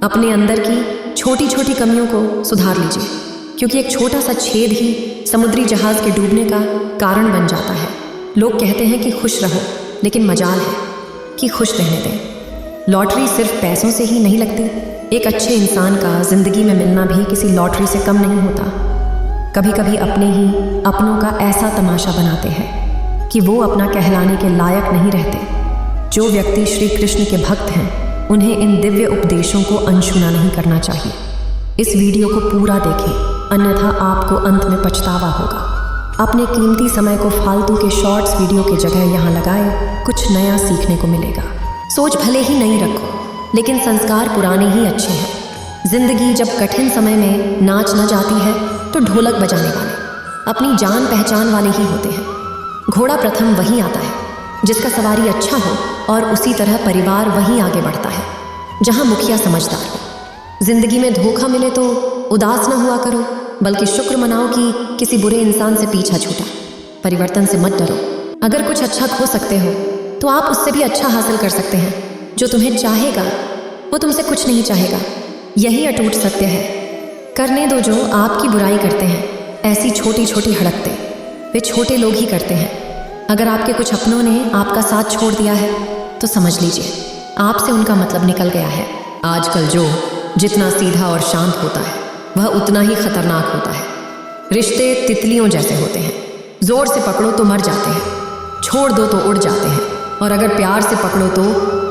अपने अंदर की छोटी छोटी कमियों को सुधार लीजिए, क्योंकि एक छोटा सा छेद ही समुद्री जहाज के डूबने का कारण बन जाता है। लोग कहते हैं कि खुश रहो, लेकिन मजाल है कि खुश रहने दें। लॉटरी सिर्फ पैसों से ही नहीं लगती। एक अच्छे इंसान का जिंदगी में मिलना भी किसी लॉटरी से कम नहीं होता। कभी कभी अपने ही अपनों का ऐसा तमाशा बनाते हैं कि वो अपना कहलाने के लायक नहीं रहते। जो व्यक्ति श्री कृष्ण के भक्त हैं, उन्हें इन दिव्य उपदेशों को अनसुना नहीं करना चाहिए। इस वीडियो को पूरा देखें, अन्यथा आपको अंत में पछतावा होगा। अपने कीमती समय को फालतू के शॉर्ट्स वीडियो की जगह यहाँ लगाए, कुछ नया सीखने को मिलेगा। सोच भले ही नई रखो, लेकिन संस्कार पुराने ही अच्छे हैं। जिंदगी जब कठिन समय में नाच न जाती है तो ढोलक बजाने वाले अपनी जान पहचान वाले ही होते हैं। घोड़ा प्रथम वही आता है जिसका सवारी अच्छा हो, और उसी तरह परिवार वहीं आगे बढ़ता है जहां मुखिया समझदार हो। जिंदगी में धोखा मिले तो उदास न हुआ करो, बल्कि शुक्र मनाओ कि किसी बुरे इंसान से पीछा छूटा। परिवर्तन से मत डरो। अगर कुछ अच्छा खो सकते हो तो आप उससे भी अच्छा हासिल कर सकते हैं। जो तुम्हें चाहेगा वो तुमसे कुछ नहीं चाहेगा, यही अटूट सत्य है। करने दो जो आपकी बुराई करते हैं। ऐसी छोटी छोटी हड़कतें वे छोटे लोग ही करते हैं। अगर आपके कुछ अपनों ने आपका साथ छोड़ दिया है तो समझ लीजिए आपसे उनका मतलब निकल गया है। आजकल जो जितना सीधा और शांत होता है वह उतना ही खतरनाक होता है। रिश्ते तितलियों जैसे होते हैं, जोर से पकड़ो तो मर जाते हैं, छोड़ दो तो उड़ जाते हैं, और अगर प्यार से पकड़ो तो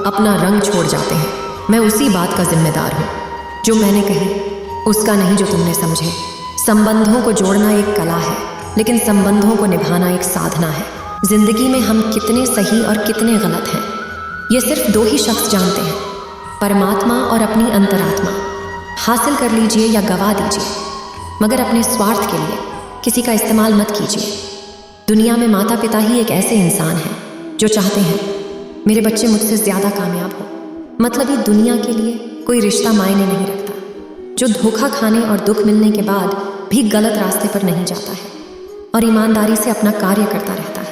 अपना रंग छोड़ जाते हैं। मैं उसी बात का जिम्मेदार हूँ जो मैंने कही, उसका नहीं जो तुमने समझे। संबंधों को जोड़ना एक कला है, लेकिन संबंधों को निभाना एक साधना है। जिंदगी में हम कितने सही और कितने गलत हैं, ये सिर्फ दो ही शख्स जानते हैं, परमात्मा और अपनी अंतरात्मा। हासिल कर लीजिए या गवा दीजिए, मगर अपने स्वार्थ के लिए किसी का इस्तेमाल मत कीजिए। दुनिया में माता पिता ही एक ऐसे इंसान हैं जो चाहते हैं मेरे बच्चे मुझसे ज़्यादा कामयाब हो। मतलब ये दुनिया के लिए कोई रिश्ता मायने नहीं रखता जो धोखा खाने और दुख मिलने के बाद भी गलत रास्ते पर नहीं जाता है और ईमानदारी से अपना कार्य करता रहता है।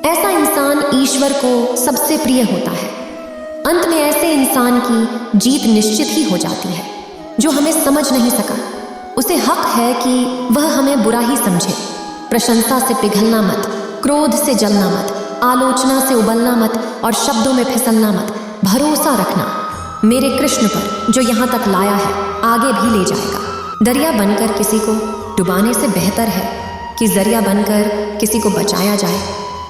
ऐसा इंसान ईश्वर को सबसे प्रिय होता है। अंत में ऐसे इंसान की जीत निश्चित ही हो जाती है। जो हमें समझ नहीं सका, उसे हक है कि वह हमें बुरा ही समझे। प्रशंसा से पिघलना मत, क्रोध से जलना मत, आलोचना से उबलना मत और शब्दों में फिसलना मत। भरोसा रखना मेरे कृष्ण पर, जो यहाँ तक लाया है आगे भी ले जाएगा। दरिया बनकर किसी को डुबाने से बेहतर है कि जरिया बनकर किसी को बचाया जाए।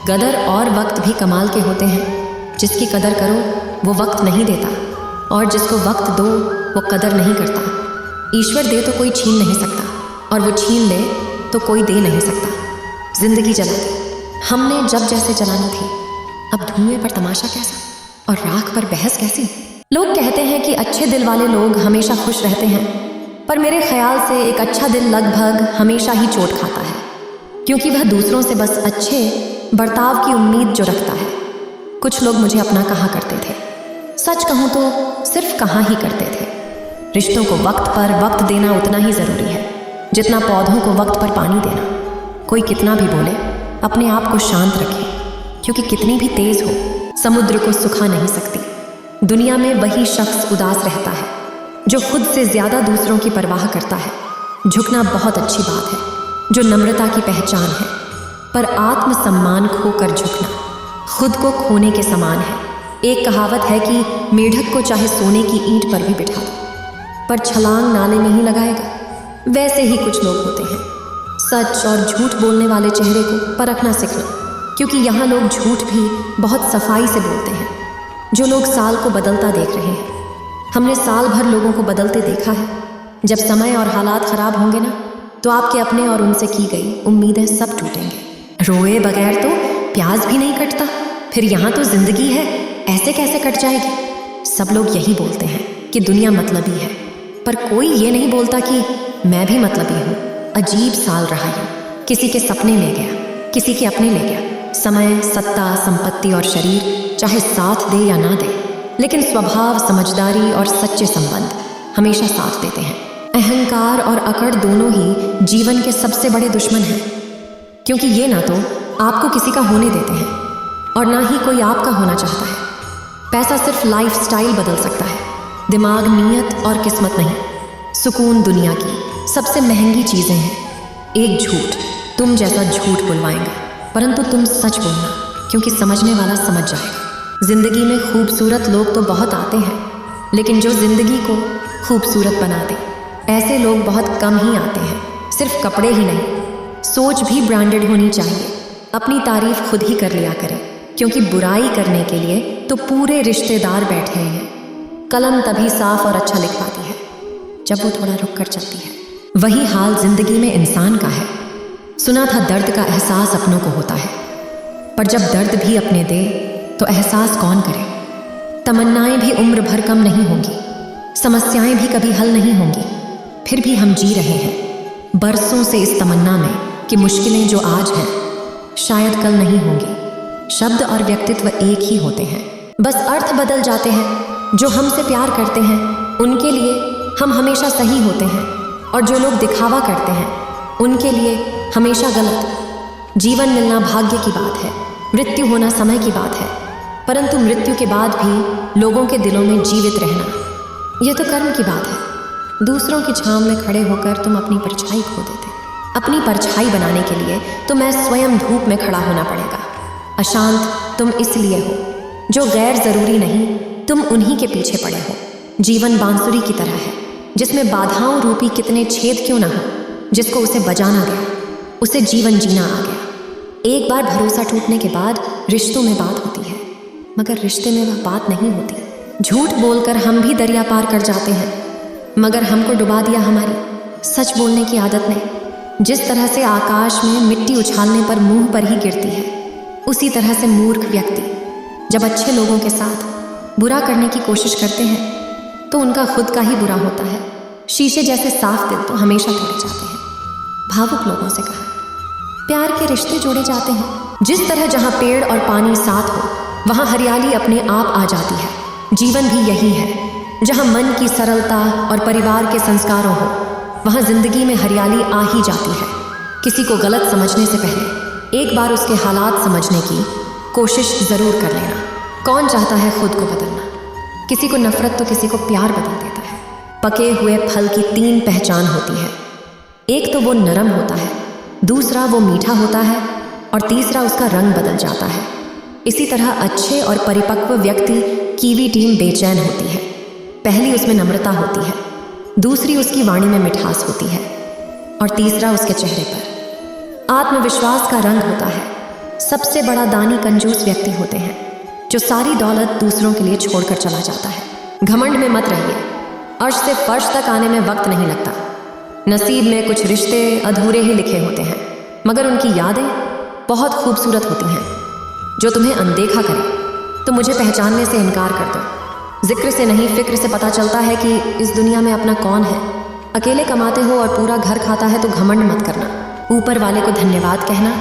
गदर और वक्त भी कमाल के होते हैं। जिसकी कदर करो वो वक्त नहीं देता, और जिसको वक्त दो वो कदर नहीं करता। ईश्वर दे तो कोई छीन नहीं सकता, और वो छीन ले तो कोई दे नहीं सकता। जिंदगी जला दी हमने जब जैसे जलानी थी, अब धुएं पर तमाशा कैसा और राख पर बहस कैसी। लोग कहते हैं कि अच्छे दिल वाले लोग हमेशा खुश रहते हैं, पर मेरे ख्याल से एक अच्छा दिल लगभग हमेशा ही चोट खाता है, क्योंकि वह दूसरों से बस अच्छे बर्ताव की उम्मीद जो रखता है। कुछ लोग मुझे अपना कहा करते थे, सच कहूँ तो सिर्फ कहा ही करते थे। रिश्तों को वक्त पर वक्त देना उतना ही ज़रूरी है जितना पौधों को वक्त पर पानी देना। कोई कितना भी बोले, अपने आप को शांत रखें, क्योंकि कितनी भी तेज हो समुद्र को सुखा नहीं सकती। दुनिया में वही शख्स उदास रहता है जो खुद से ज़्यादा दूसरों की परवाह करता है। झुकना बहुत अच्छी बात है, जो नम्रता की पहचान है, पर आत्मसम्मान खोकर झुकना खुद को खोने के समान है। एक कहावत है कि मेढक को चाहे सोने की ईंट पर भी बिठा दो, पर छलांग नाले में ही लगाएगा। वैसे ही कुछ लोग होते हैं। सच और झूठ बोलने वाले चेहरे को परखना सीखना, क्योंकि यहाँ लोग झूठ भी बहुत सफाई से बोलते हैं। जो लोग साल को बदलता देख रहे हैं, हमने साल भर लोगों को बदलते देखा है। जब समय और हालात खराब होंगे ना, तो आपके अपने और उनसे की गई उम्मीदें सब टूटेंगे। रोए बगैर तो प्याज भी नहीं कटता, फिर यहाँ तो जिंदगी है, ऐसे कैसे कट जाएगी। सब लोग यही बोलते हैं कि दुनिया मतलबी है, पर कोई ये नहीं बोलता कि मैं भी मतलबी हूँ। अजीब साल रहा है, किसी के सपने ले गया, किसी के अपने ले गया। समय, सत्ता, संपत्ति और शरीर चाहे साथ दे या ना दे, लेकिन स्वभाव, समझदारी और सच्चे संबंध हमेशा साथ देते हैं। अहंकार और अकड़ दोनों ही जीवन के सबसे बड़े दुश्मन हैं, क्योंकि ये ना तो आपको किसी का होने देते हैं और ना ही कोई आपका होना चाहता है। पैसा सिर्फ लाइफस्टाइल बदल सकता है, दिमाग, नीयत और किस्मत नहीं। सुकून दुनिया की सबसे महंगी चीज़ें हैं। एक झूठ तुम जैसा झूठ बुलवाएंगे, परंतु तुम सच बोलना, क्योंकि समझने वाला समझ जाएगा। जिंदगी में खूबसूरत लोग तो बहुत आते हैं, लेकिन जो जिंदगी को खूबसूरत बना दे, ऐसे लोग बहुत कम ही आते हैं। सिर्फ कपड़े ही नहीं, सोच भी ब्रांडेड होनी चाहिए। अपनी तारीफ खुद ही कर लिया करें, क्योंकि बुराई करने के लिए तो पूरे रिश्तेदार बैठे हैं। कलम तभी साफ और अच्छा लिख पाती है जब वो थोड़ा रुक कर चलती है। वही हाल जिंदगी में इंसान का है। सुना था दर्द का एहसास अपनों को होता है, पर जब दर्द भी अपने दे तो एहसास कौन करे। तमन्नाएं भी उम्र भर कम नहीं होंगी, समस्याएं भी कभी हल नहीं होंगी, फिर भी हम जी रहे हैं बरसों से इस तमन्ना में कि मुश्किलें जो आज हैं शायद कल नहीं होंगी। शब्द और व्यक्तित्व एक ही होते हैं, बस अर्थ बदल जाते हैं। जो हमसे प्यार करते हैं उनके लिए हम हमेशा सही होते हैं, और जो लोग दिखावा करते हैं उनके लिए हमेशा गलत। जीवन मिलना भाग्य की बात है, मृत्यु होना समय की बात है, परंतु मृत्यु के बाद भी लोगों के दिलों में जीवित रहना, यह तो कर्म की बात है। दूसरों की छांव में खड़े होकर तुम अपनी परछाई खो देते। अपनी परछाई बनाने के लिए तुम्हें स्वयं धूप में खड़ा होना पड़ेगा। अशांत तुम इसलिए हो जो गैर जरूरी नहीं, तुम उन्हीं के पीछे पड़े हो। जीवन बांसुरी की तरह है, जिसमें बाधाओं रूपी कितने छेद क्यों ना हो, जिसको उसे बजाना गया उसे जीवन जीना आ गया। एक बार भरोसा टूटने के बाद रिश्तों में बात होती है, मगर रिश्ते में वह बात नहीं होती। झूठ बोलकर हम भी दरिया पार कर जाते हैं, मगर हमको डुबा दिया हमारी सच बोलने की आदत ने। जिस तरह से आकाश में मिट्टी उछालने पर मुंह पर ही गिरती है, उसी तरह से मूर्ख व्यक्ति जब अच्छे लोगों के साथ बुरा करने की कोशिश करते हैं तो उनका खुद का ही बुरा होता है। शीशे जैसे साफ दिल तो हमेशा तोड़े जाते हैं। भावुक लोगों से कहा, प्यार के रिश्ते जोड़े जाते हैं। जिस तरह जहाँ पेड़ और पानी साथ हो, वहाँ हरियाली अपने आप आ जाती है। जीवन भी यही है, जहाँ मन की सरलता और परिवार के संस्कारों हो, वहाँ जिंदगी में हरियाली आ ही जाती है। किसी को गलत समझने से पहले एक बार उसके हालात समझने की कोशिश जरूर कर लेना। कौन चाहता है खुद को बदलना? किसी को नफरत तो किसी को प्यार बदल देता है। पके हुए फल की 3 पहचान होती है। एक तो वो नरम होता है, दूसरा वो मीठा होता है, और तीसरा उसका रंग बदल जाता है। इसी तरह अच्छे और परिपक्व व्यक्ति कीवी टीम बेचैन होती है। पहली उसमें नम्रता होती है, दूसरी उसकी वाणी में मिठास होती है, और तीसरा उसके चेहरे पर आत्मविश्वास का रंग होता है। सबसे बड़ा दानी कंजूस व्यक्ति होते हैं, जो सारी दौलत दूसरों के लिए छोड़कर चला जाता है। घमंड में मत रहिए, अर्श से फर्श तक आने में वक्त नहीं लगता। नसीब में कुछ रिश्ते अधूरे ही लिखे होते हैं, मगर उनकी यादें बहुत खूबसूरत होती हैं। जो तुम्हें अनदेखा करे तो मुझे पहचानने से इनकार कर दो। जिक्र से नहीं, फिक्र से पता चलता है कि इस दुनिया में अपना कौन है। अकेले कमाते हो और पूरा घर खाता है तो घमंड मत करना। ऊपर वाले को धन्यवाद कहना।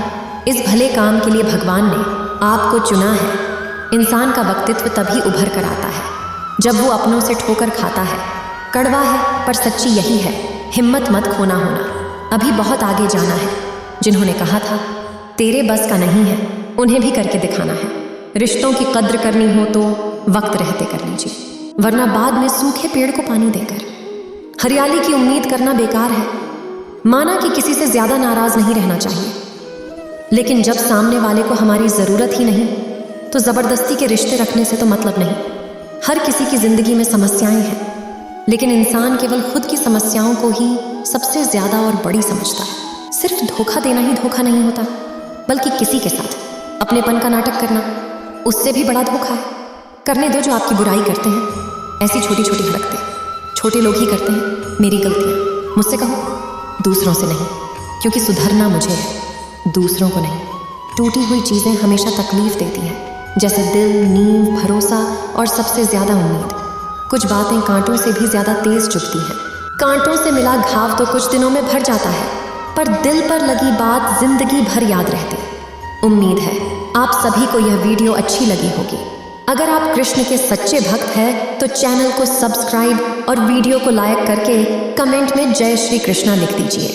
इस भले काम के लिए भगवान ने आपको चुना है। इंसान का व्यक्तित्व तभी उभर कर आता है जब वो अपनों से ठोकर खाता है। कड़वा है पर सच्ची यही है, हिम्मत मत खोना होना। अभी बहुत आगे जाना है। जिन्होंने कहा था तेरे बस का नहीं है, उन्हें भी करके दिखाना है। रिश्तों की कद्र करनी हो तो वक्त रहते कर लीजिए, वरना बाद में सूखे पेड़ को पानी देकर हरियाली की उम्मीद करना बेकार है। माना कि किसी से ज्यादा नाराज नहीं रहना चाहिए, लेकिन जब सामने वाले को हमारी जरूरत ही नहीं तो जबरदस्ती के रिश्ते रखने से तो मतलब नहीं। हर किसी की जिंदगी में समस्याएं हैं, लेकिन इंसान केवल खुद की समस्याओं को ही सबसे ज्यादा और बड़ी समझता है। सिर्फ धोखा देना ही धोखा नहीं होता, बल्कि किसी के साथ अपनेपन का नाटक करना उससे भी बड़ा धोखा है। करने दो जो आपकी बुराई करते हैं। ऐसी छोटी छोटी हरकतें छोटे लोग ही करते हैं। मेरी गलतियां मुझसे कहो, दूसरों से नहीं, क्योंकि सुधरना मुझे है, दूसरों को नहीं। टूटी हुई चीज़ें हमेशा तकलीफ देती हैं, जैसे दिल, नींव, भरोसा और सबसे ज़्यादा उम्मीद। कुछ बातें कांटों से भी ज़्यादा तेज चुभती हैं। कांटों से मिला घाव तो कुछ दिनों में भर जाता है, पर दिल पर लगी बात जिंदगी भर याद रहती। उम्मीद है आप सभी को यह वीडियो अच्छी लगी होगी। अगर आप कृष्ण के सच्चे भक्त हैं तो चैनल को सब्सक्राइब और वीडियो को लाइक करके कमेंट में जय श्री कृष्णा लिख दीजिए।